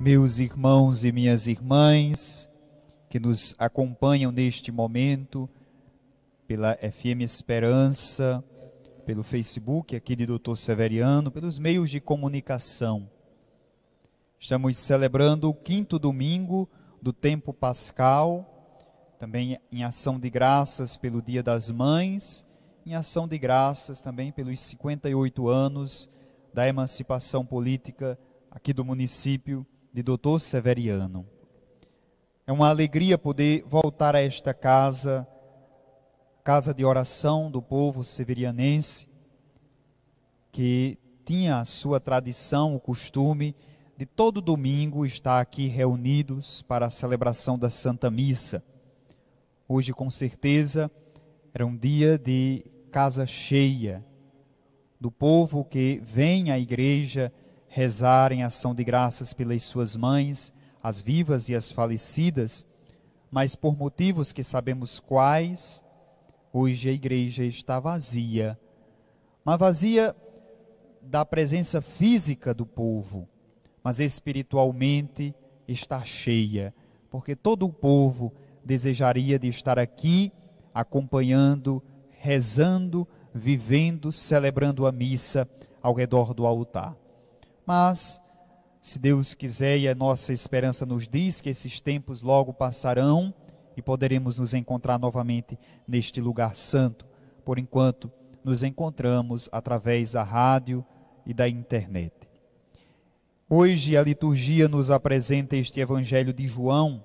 meus irmãos e minhas irmãs que nos acompanham neste momento pela FM Esperança, pelo Facebook aqui de Dr. Severiano, pelos meios de comunicação. Estamos celebrando o 5º domingo do tempo pascal, também em ação de graças pelo Dia das Mães, em ação de graças também pelos 58 anos da emancipação política aqui do município de Dr. Severiano. É uma alegria poder voltar a esta casa, casa de oração do povo severianense, que tinha a sua tradição, o costume de todo domingo estar aqui reunidos para a celebração da Santa Missa. Hoje, com certeza, era um dia de casa cheia, do povo que vem à igreja rezar em ação de graças pelas suas mães, as vivas e as falecidas, mas por motivos que sabemos quais, hoje a igreja está vazia. Mas vazia da presença física do povo, mas espiritualmente está cheia, porque todo o povo desejaria de estar aqui acompanhando, rezando, vivendo, celebrando a missa ao redor do altar. Mas, se Deus quiser e a nossa esperança nos diz que esses tempos logo passarão e poderemos nos encontrar novamente neste lugar santo. Por enquanto, nos encontramos através da rádio e da internet. Hoje a liturgia nos apresenta este Evangelho de João,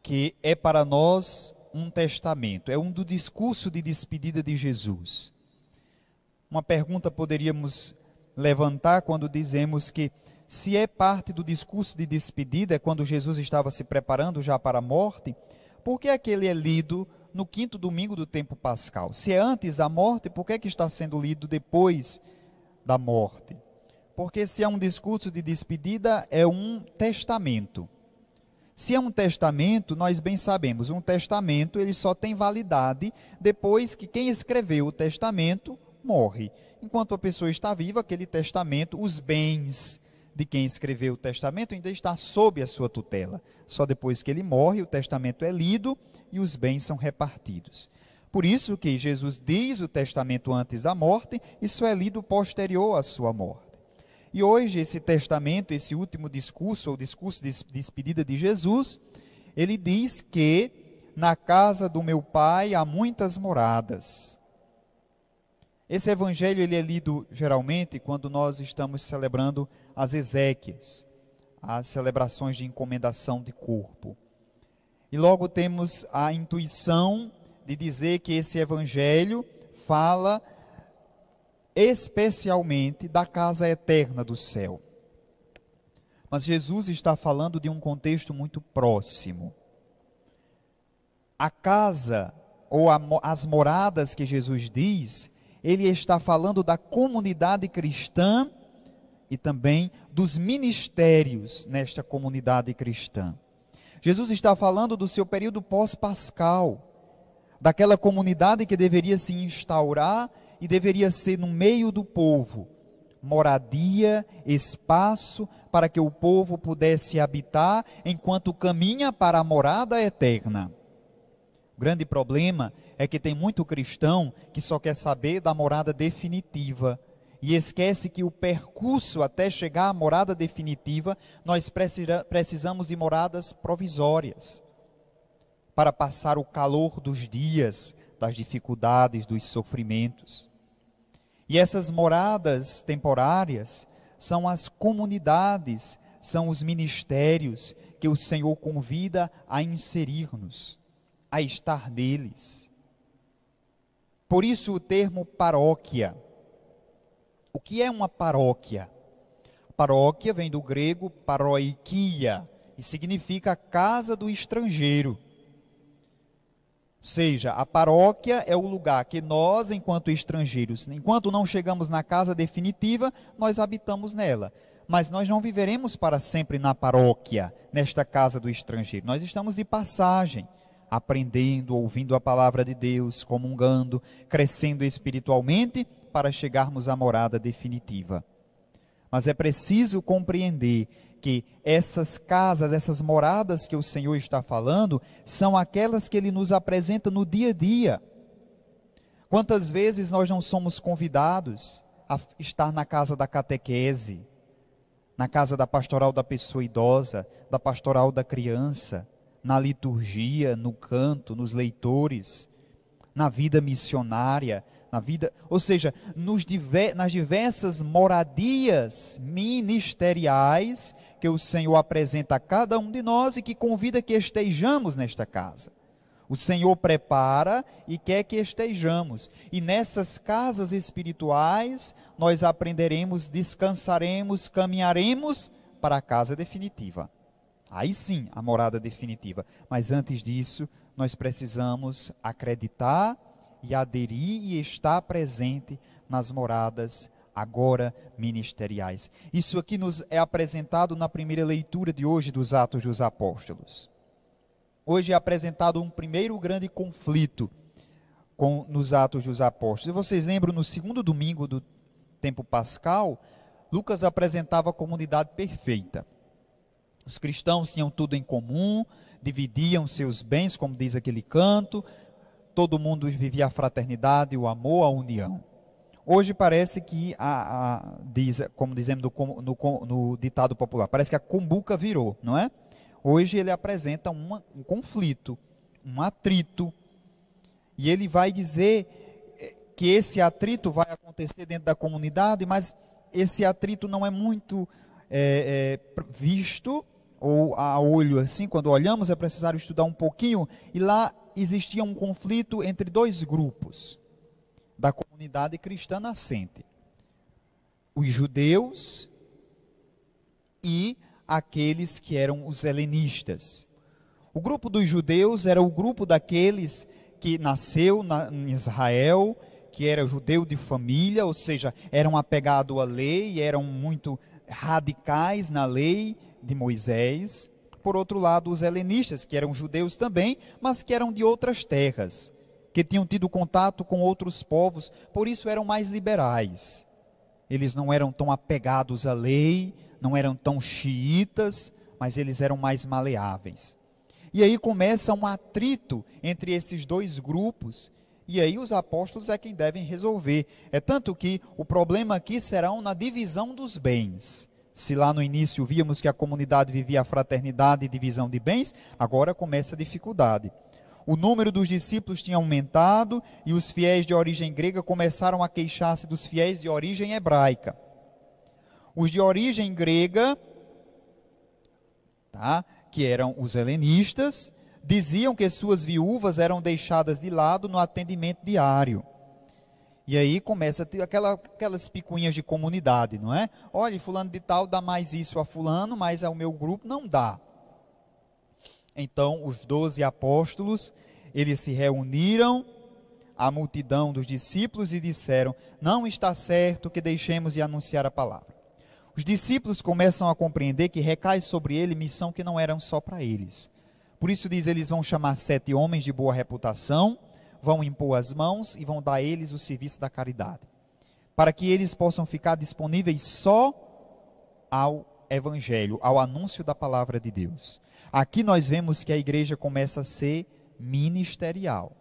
que é para nós um testamento, é um do discurso de despedida de Jesus. Uma pergunta poderíamos levantar quando dizemos que, se é parte do discurso de despedida, é quando Jesus estava se preparando já para a morte, por que é que ele é lido no 5º domingo do tempo pascal? Se é antes da morte, por que é que está sendo lido depois da morte? Porque se é um discurso de despedida, é um testamento. Se é um testamento, nós bem sabemos, um testamento ele só tem validade depois que quem escreveu o testamento morre. Enquanto a pessoa está viva, aquele testamento, os bens de quem escreveu o testamento ainda está sob a sua tutela. Só depois que ele morre, o testamento é lido e os bens são repartidos. Por isso que Jesus diz o testamento antes da morte, isso é lido posterior à sua morte. E hoje esse testamento, esse último discurso, ou discurso de despedida de Jesus, ele diz que na casa do meu Pai há muitas moradas. Esse evangelho ele é lido geralmente quando nós estamos celebrando as exéquias, as celebrações de encomendação de corpo. E logo temos a intuição de dizer que esse evangelho fala especialmente da casa eterna do céu. Mas Jesus está falando de um contexto muito próximo. A casa, ou as moradas que Jesus diz, ele está falando da comunidade cristã e também dos ministérios nesta comunidade cristã. Jesus está falando do seu período pós-pascal, daquela comunidade que deveria se instaurar e deveria ser no meio do povo, moradia, espaço para que o povo pudesse habitar enquanto caminha para a morada eterna. O grande problema é que tem muito cristão que só quer saber da morada definitiva e esquece que o percurso até chegar à morada definitiva, nós precisamos de moradas provisórias para passar o calor dos dias, das dificuldades, dos sofrimentos. E essas moradas temporárias são as comunidades, são os ministérios que o Senhor convida a inserir-nos, a estar neles. Por isso o termo paróquia. O que é uma paróquia? Paróquia vem do grego paroikia e significa casa do estrangeiro. Ou seja, a paróquia é o lugar que nós, enquanto estrangeiros, enquanto não chegamos na casa definitiva, nós habitamos nela. Mas nós não viveremos para sempre na paróquia, nesta casa do estrangeiro. Nós estamos de passagem, aprendendo, ouvindo a palavra de Deus, comungando, crescendo espiritualmente para chegarmos à morada definitiva. Mas é preciso compreender que essas casas, essas moradas que o Senhor está falando, são aquelas que Ele nos apresenta no dia a dia. Quantas vezes nós não somos convidados a estar na casa da catequese, na casa da pastoral da pessoa idosa, da pastoral da criança, na liturgia, no canto, nos leitores, na vida missionária, ou seja, nas diversas moradias ministeriais que o Senhor apresenta a cada um de nós e que convida que estejamos nesta casa. O Senhor prepara e quer que estejamos. E nessas casas espirituais, nós aprenderemos, descansaremos, caminharemos para a casa definitiva. Aí sim, a morada definitiva. Mas antes disso, nós precisamos acreditar e aderir e estar presente nas moradas agora ministeriais. Isso aqui nos é apresentado na primeira leitura de hoje dos Atos dos Apóstolos. Hoje é apresentado um primeiro grande conflito nos Atos dos Apóstolos. E vocês lembram, no segundo domingo do tempo pascal, Lucas apresentava a comunidade perfeita. Os cristãos tinham tudo em comum, dividiam seus bens, como diz aquele canto, todo mundo vivia a fraternidade, o amor, a união. Hoje parece que, como dizemos no ditado popular, parece que a cumbuca virou, não é? Hoje ele apresenta um conflito, um atrito, e ele vai dizer que esse atrito vai acontecer dentro da comunidade, mas esse atrito não é muito visto, ou a olho assim, quando olhamos é necessário estudar um pouquinho, e lá existia um conflito entre dois grupos da comunidade cristã nascente. Os judeus e aqueles que eram os helenistas. O grupo dos judeus era o grupo daqueles que nasceu em Israel, que era judeu de família, ou seja, eram apegados à lei, eram muito radicais na lei de Moisés. Por outro lado, os helenistas, que eram judeus também, mas que eram de outras terras, que tinham tido contato com outros povos, por isso eram mais liberais. Eles não eram tão apegados à lei, não eram tão xiitas, mas eles eram mais maleáveis. E aí começa um atrito entre esses dois grupos, e aí os apóstolos é quem devem resolver. É tanto que o problema aqui será na divisão dos bens. Se lá no início víamos que a comunidade vivia a fraternidade e divisão de bens, agora começa a dificuldade. O número dos discípulos tinha aumentado e os fiéis de origem grega começaram a queixar-se dos fiéis de origem hebraica. Os de origem grega, que eram os helenistas, diziam que suas viúvas eram deixadas de lado no atendimento diário. E aí começa a ter aquelas picuinhas de comunidade, não é? Olha, fulano de tal dá mais isso a fulano, mas ao meu grupo não dá. Então, os 12 apóstolos, eles se reuniram, a multidão dos discípulos, e disseram: não está certo que deixemos de anunciar a palavra. Os discípulos começam a compreender que recai sobre ele missão que não eram só para eles. Por isso diz, eles vão chamar 7 homens de boa reputação, vão impor as mãos e vão dar a eles o serviço da caridade, para que eles possam ficar disponíveis só ao Evangelho, ao anúncio da palavra de Deus. Aqui nós vemos que a igreja começa a ser ministerial,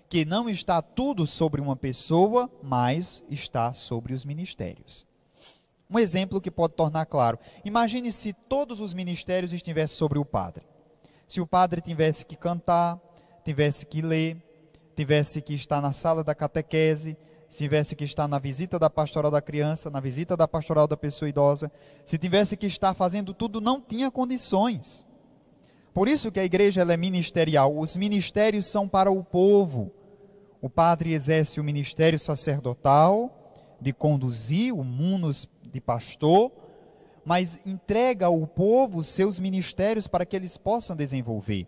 que não está tudo sobre uma pessoa, mas está sobre os ministérios. Um exemplo que pode tornar claro: imagine se todos os ministérios estivessem sobre o padre. Se o padre tivesse que cantar, tivesse que ler, tivesse que estar na sala da catequese, se tivesse que estar na visita da pastoral da criança, na visita da pastoral da pessoa idosa, se tivesse que estar fazendo tudo, não tinha condições. Por isso que a igreja ela é ministerial. Os ministérios são para o povo. O padre exerce o ministério sacerdotal, de conduzir o munus de pastor, mas entrega ao povo seus ministérios para que eles possam desenvolver.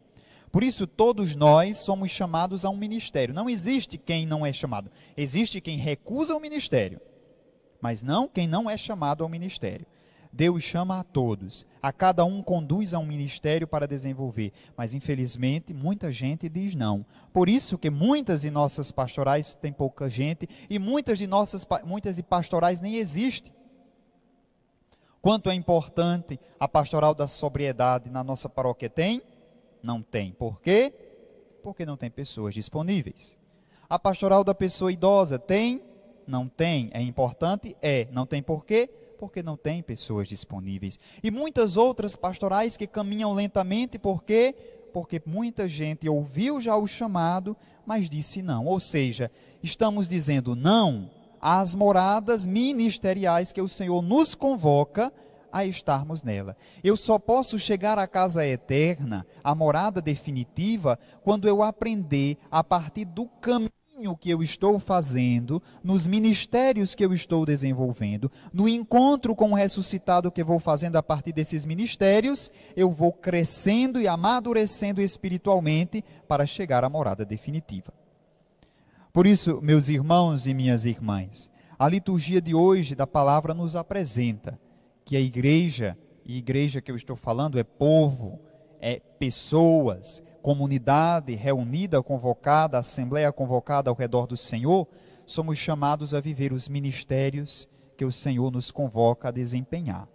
Por isso, todos nós somos chamados a um ministério. Não existe quem não é chamado. Existe quem recusa o ministério, mas não quem não é chamado ao ministério. Deus chama a todos. A cada um conduz a um ministério para desenvolver. Mas, infelizmente, muita gente diz não. Por isso que muitas de nossas pastorais têm pouca gente e muitas de pastorais nem existem. Quanto é importante a pastoral da sobriedade na nossa paróquia? Tem? Não tem. Por quê? Porque não tem pessoas disponíveis. A pastoral da pessoa idosa tem? Não tem. É importante? É. Não tem por quê? Porque não tem pessoas disponíveis. E muitas outras pastorais que caminham lentamente, por quê? Porque muita gente ouviu já o chamado, mas disse não. Ou seja, estamos dizendo não às moradas ministeriais que o Senhor nos convoca a estarmos nela. Eu só posso chegar à casa eterna, à morada definitiva, quando eu aprender a partir do caminho que eu estou fazendo, nos ministérios que eu estou desenvolvendo, no encontro com o ressuscitado que eu vou fazendo a partir desses ministérios, eu vou crescendo e amadurecendo espiritualmente para chegar à morada definitiva. Por isso, meus irmãos e minhas irmãs, a liturgia de hoje da palavra nos apresenta que a igreja, e igreja que eu estou falando é povo, é pessoas, comunidade reunida, convocada, assembleia convocada ao redor do Senhor, somos chamados a viver os ministérios que o Senhor nos convoca a desempenhar.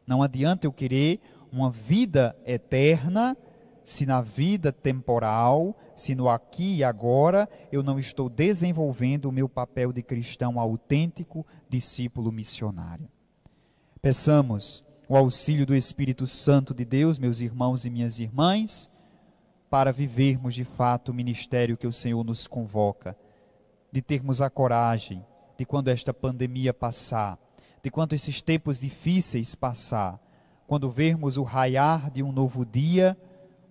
Não adianta eu querer uma vida eterna, se na vida temporal, se no aqui e agora, eu não estou desenvolvendo o meu papel de cristão autêntico, discípulo missionário. Peçamos o auxílio do Espírito Santo de Deus, meus irmãos e minhas irmãs, para vivermos de fato o ministério que o Senhor nos convoca, de termos a coragem de quando esta pandemia passar, de quando esses tempos difíceis passar, quando vermos o raiar de um novo dia,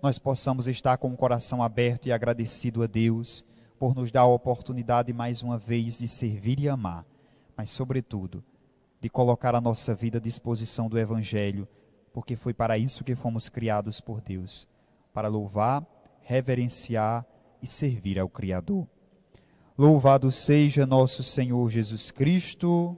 nós possamos estar com o coração aberto e agradecido a Deus por nos dar a oportunidade mais uma vez de servir e amar, mas sobretudo de colocar a nossa vida à disposição do Evangelho, porque foi para isso que fomos criados por Deus, para louvar, reverenciar e servir ao Criador. Louvado seja nosso Senhor Jesus Cristo.